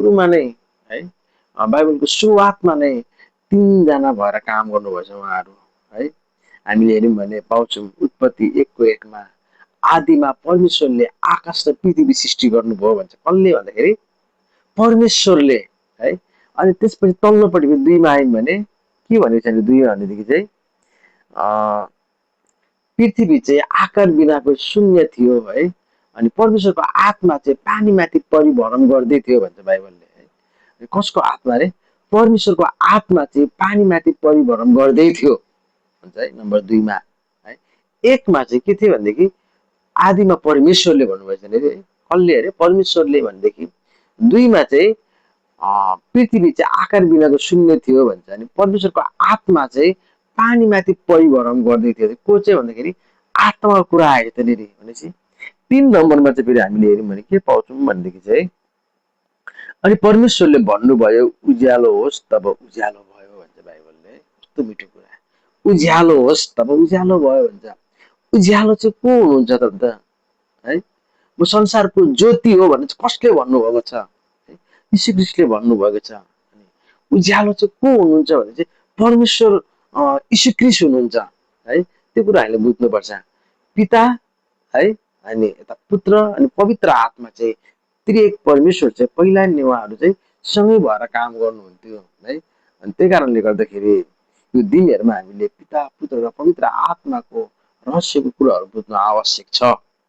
सुरुमा नै है बाइबलको सुरुवातमा नै तीनजना भएर काम गर्नुभएछ उहाँहरू है। हामीले हेऱ्यौँ भने पाउँछौँ उत्पत्ति 1:1 आदिमा परमेश्वरले आकाश र पृथ्वी सृष्टि गर्नुभयो भन्छ। कसले भन्दाखेरि परमेश्वरले है। अनि त्यसपछि तल्लोपट्टिको 2मा आयौँ भने के भनेको छ 2 भनेदेखि चाहिँ पृथ्वी चाहिँ आकार बिनाको शून्य थियो है। अनि परमेश्वरको आत्मा चाहिँ पानीमाथि परिभ्रमण गर्दै थियो भन्छ बाइबलले है। कसको आत्मा रे? परमेश्वरको आत्मा चाहिँ पानीमाथि परिभ्रमण गर्दै थियो भन्छ है नम्बर 2मा है। 1मा चाहिँ के थियो भनेदेखि आदिमा परमेश्वरले भन्नुभएछ अरे कसले अरे परमेश्वरले भनेदेखि 2मा चाहिँ पृथ्वी चाहिँ आकार बिनाको शून्य थियो भन्छ। अनि परमेश्वरको आत्मा चाहिँ पानीमाथि परिभ्रमण गर्दै थियो। को चाहिँ भन्दाखेरि आत्माको कुरा आयो त्यहाँनिर भनेपछि 3 नम्बरमा चाहिँ फेरि हामीले हेऱ्यौँ भने के पाउँछौँ भनेदेखि चाहिँ अनि परमेश्वरले भन्नुभयो उज्यालो होस् तब उज्यालो भयो भन्छ बाइबलले। कस्तो मिठो कुरा, उज्यालो होस् तब उज्यालो भयो भन्छ। उज्यालो चाहिँ को हुनुहुन्छ त है? म संसारको ज्योति हो भनेर कसले भन्नुभएको छ? यीशु ख्रीष्टले भन्नुभएको छ। उज्यालो चाहिँ को हुनुहुन्छ भने चाहिँ परमेश्वर यीशु ख्रीष्ट हुनुहुन्छ है। त्यो कुरा हामीले बुझ्नुपर्छ। पिता है अनि यता पुत्र अनि पवित्र आत्मा चाहिँ त्रिएक परमेश्वर चाहिँ पहिला नै उहाँहरू चाहिँ सँगै भएर काम गर्नुहुन्थ्यो है। अनि त्यही कारणले गर्दाखेरि यो दिनहरूमा हामीले पिता पुत्र र पवित्र आत्माको रहस्यको कुराहरू बुझ्नु आवश्यक छ